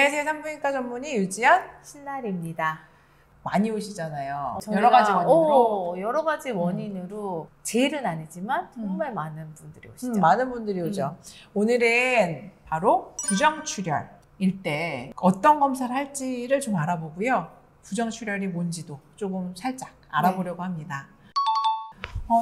안녕하세요. 산부인과 전문의 유지연 신날입니다. 많이 오시잖아요. 여러 가지 원인으로 제일은 아니지만 정말 많은 분들이 오시죠. 많은 분들이 오죠. 오늘은 바로 부정출혈일 때 어떤 검사를 할지를 좀 알아보고요. 부정출혈이 뭔지도 조금 살짝 알아보려고 합니다.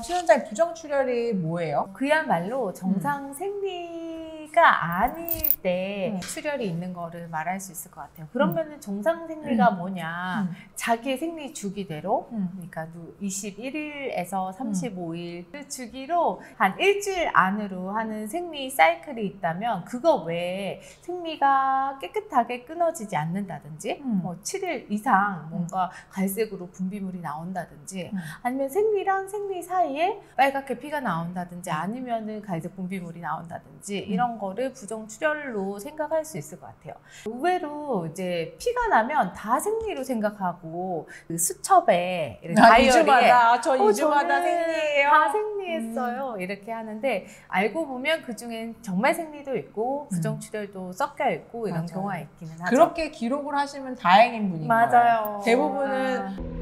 신원장님, 부정출혈이 뭐예요? 그야말로 정상 생리가 아닐 때 출혈이 있는 거를 말할 수 있을 것 같아요. 그러면은 정상 생리가 뭐냐? 자기의 생리 주기대로, 그러니까 21일에서 35일 그 주기로 한 일주일 안으로 하는 생리 사이클이 있다면 그거 외에 생리가 깨끗하게 끊어지지 않는다든지, 7일 이상 뭔가 갈색으로 분비물이 나온다든지, 아니면 생리랑 생리 사이에 빨갛게 피가 나온다든지 아니면은 갈색 분비물이 나온다든지 이런 거를 부정출혈로 생각할 수 있을 것 같아요. 의외로 이제 피가 나면 다 생리로 생각하고 그 수첩에 다이어리에 2주마다 생리해요. 다 생리했어요. 이렇게 하는데 알고 보면 그중엔 정말 생리도 있고 부정출혈도 섞여 있고 이런 경우가 있기는 하죠. 그렇게 기록을 하시면 다행인 분인 거예요. 맞아요. 대부분은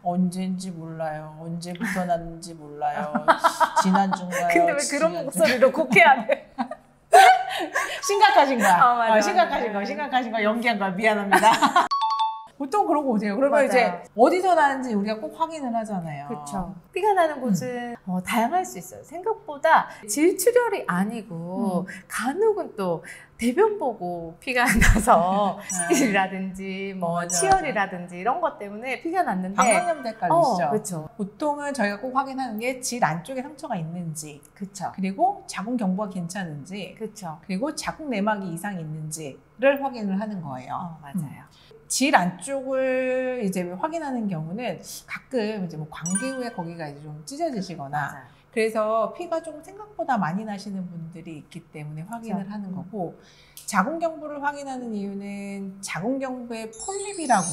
언제인지 몰라요. 언제부터 났는지 몰라요. 지난주인가요? 근데 왜 그런 목소리로 곡해야 돼? 심각하신 거야. 맞아. 심각하신 거 연기한 거야. 미안합니다. 보통 그러고 오세요. 그러면 이제 어디서 나는지 우리가 꼭 확인을 하잖아요. 그렇죠. 피가 나는 곳은 다양할 수 있어요. 생각보다 질출혈이 아니고 간혹은 또 대변 보고 피가 나서 스틸이라든지 뭐 치열이라든지 이런 것 때문에 피가 났는데 방광염도 헷갈리시죠? 그렇죠. 보통은 저희가 꼭 확인하는 게 질 안쪽에 상처가 있는지, 그렇죠. 그리고 자궁 경부가 괜찮은지, 그렇죠. 그리고 자궁 내막이 이상이 있는지를 확인을 하는 거예요. 맞아요. 질 안쪽을 이제 확인하는 경우는 가끔 이제 뭐 관계 후에 거기가 이제 좀 찢어지시거나 맞아요. 그래서 피가 조금 생각보다 많이 나시는 분들이 있기 때문에 확인을 그렇죠. 하는 거고, 자궁경부를 확인하는 이유는 자궁경부에 폴립이라고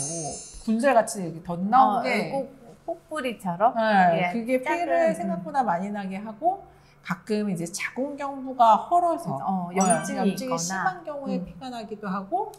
군살같이 이렇게 덧나온 게 꼭뿌리처럼 그게 피를 생각보다 많이 나게 하고, 가끔 이제 자궁경부가 헐어서 염증이 있거나 심한 경우에 피가 나기도 하고,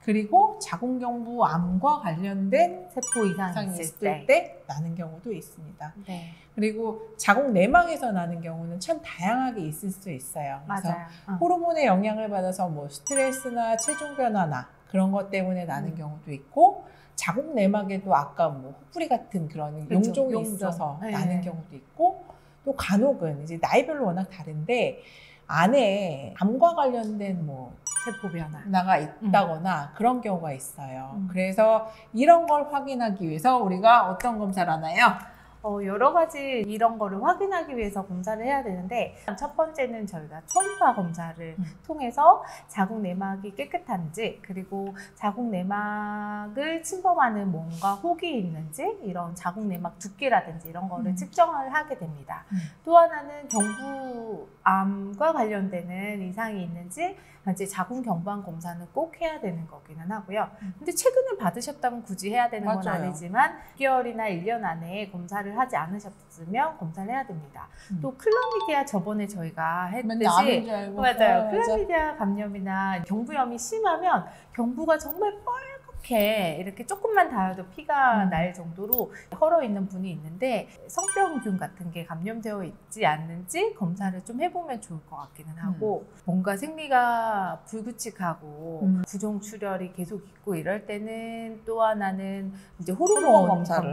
그리고 자궁경부 암과 관련된 세포 이상이 있을 때 나는 경우도 있습니다. 네. 그리고 자궁 내막에서 나는 경우는 참 다양하게 있을 수 있어요. 그래서 맞아요. 호르몬의 영향을 받아서 뭐 스트레스나 체중 변화나 그런 것 때문에 나는 경우도 있고, 자궁 내막에도 아까 뭐 혹부리 같은 그런 용종이 있어서 나는 경우도 있고, 또 간혹은 이제 나이별로 워낙 다른데 안에 암과 관련된 뭐 세포 변화가 있다거나 그런 경우가 있어요. 그래서 이런 걸 확인하기 위해서 우리가 어떤 검사를 하나요? 여러 가지 이런 거를 확인하기 위해서 검사를 해야 되는데, 첫 번째는 저희가 초음파 검사를 통해서 자궁 내막이 깨끗한지, 그리고 자궁 내막을 침범하는 뭔가 혹이 있는지, 이런 자궁 내막 두께라든지 이런 거를 측정을 하게 됩니다. 또 하나는 경부암과 관련되는 이상이 있는지 이제 자궁 경부암 검사는 꼭 해야 되는 거기는 하고요. 근데 최근에 받으셨다면 굳이 해야 되는 건 아니지만 6개월이나 1년 안에 검사를 하지 않으셨으면 검사를 해야 됩니다. 또 클라미디아 저번에 저희가 했듯이 맞아요. 클라미디아 감염이나 경부염이 심하면 경부가 정말 빨갛게 이렇게 조금만 닿아도 피가 날 정도로 헐어 있는 분이 있는데, 성병균 같은 게 감염되어 있지 않는지 검사를 좀 해보면 좋을 것 같기는 하고, 뭔가 생리가 불규칙하고 부정출혈이 계속 있고 이럴 때는 또 하나는 이제 호르몬 검사로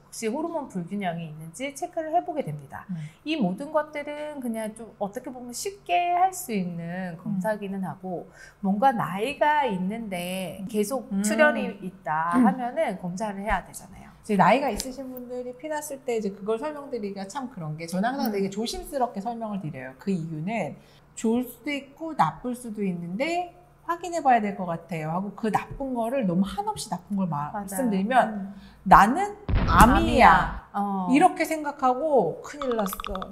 혹시 호르몬 불균형이 있는지 체크를 해보게 됩니다. 이 모든 것들은 그냥 좀 어떻게 보면 쉽게 할 수 있는 검사기는 하고, 뭔가 나이가 있는데 계속 출혈이 있다 하면은 검사를 해야 되잖아요. 이제 나이가 있으신 분들이 피 났을 때 이제 그걸 설명드리기가 참 그런 게, 저는 항상 되게 조심스럽게 설명을 드려요. 그 이유는 좋을 수도 있고 나쁠 수도 있는데 확인해 봐야 될 것 같아요 하고, 그 나쁜 거를 너무 한없이 나쁜 걸 말씀드리면 나는 암이야 이렇게 생각하고 큰일 났어,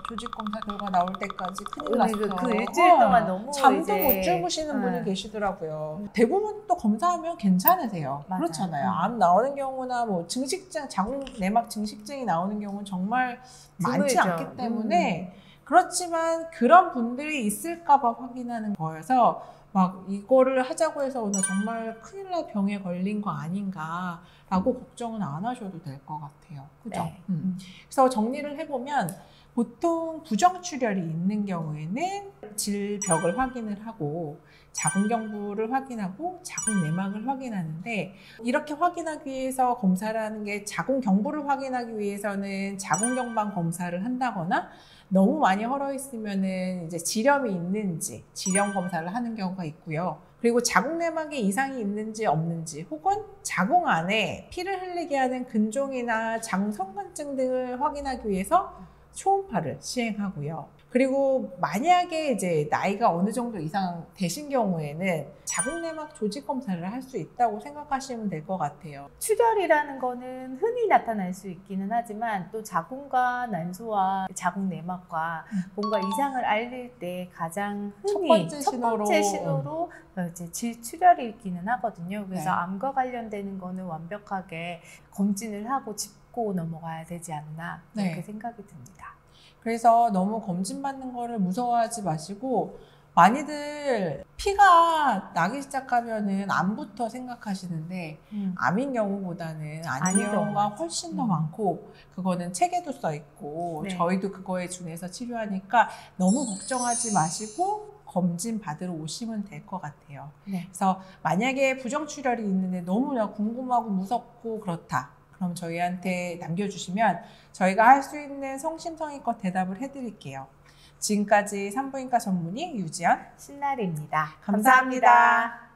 조직검사 결과 나올 때까지 큰일 났어, 그 일주일 동안 너무 잠도 못 주무시는 분이 계시더라고요. 대부분 또 검사하면 괜찮으세요. 맞아요. 그렇잖아요. 암 나오는 경우나 뭐 증식증, 자궁 내막 증식증이 나오는 경우는 정말 많지 않기 때문에 그렇지만 그런 분들이 있을까 봐 확인하는 거여서 막 이거를 하자고 해서 나 정말 큰일 날 병에 걸린 거 아닌가라고 걱정은 안 하셔도 될 것 같아요. 그죠? 네. 그래서 정리를 해보면 보통 부정출혈이 있는 경우에는 질벽을 확인을 하고 자궁경부를 확인하고 자궁내막을 확인하는데, 이렇게 확인하기 위해서 검사를 하는 게, 자궁경부를 확인하기 위해서는 자궁경방 검사를 한다거나 너무 많이 헐어 있으면은 이제 지렴이 있는지 지렴 검사를 하는 경우가 있고요. 그리고 자궁내막에 이상이 있는지 없는지, 혹은 자궁 안에 피를 흘리게 하는 근종이나 자궁성관증 등을 확인하기 위해서 초음파를 시행하고요. 그리고 만약에 이제 나이가 어느 정도 이상 되신 경우에는 자궁내막 조직 검사를 할 수 있다고 생각하시면 될 것 같아요. 출혈이라는 거는 흔히 나타날 수 있기는 하지만 또 자궁과 난소와 자궁내막과 뭔가 이상을 알릴 때 가장 흔히 첫 번째 신호로 이제 질출혈이 있기는 하거든요. 그래서 네. 암과 관련되는 거는 완벽하게 검진을 하고 짚고 넘어가야 되지 않나 그렇게 네. 생각이 듭니다. 그래서 너무 검진받는 거를 무서워하지 마시고, 많이들 피가 나기 시작하면은 암부터 생각하시는데 암인 경우보다는 아닌 아닌 경우가 경우가 훨씬 더 많고, 그거는 책에도 써 있고 네. 저희도 그거에 준해서 치료하니까 너무 걱정하지 마시고 검진 받으러 오시면 될 것 같아요. 네. 그래서 만약에 부정출혈이 있는데 너무 궁금하고 무섭고 그렇다, 그럼 저희한테 남겨주시면 저희가 할 수 있는 성심성의껏 대답을 해드릴게요. 지금까지 산부인과 전문의 유지연, 신나리입니다. 감사합니다.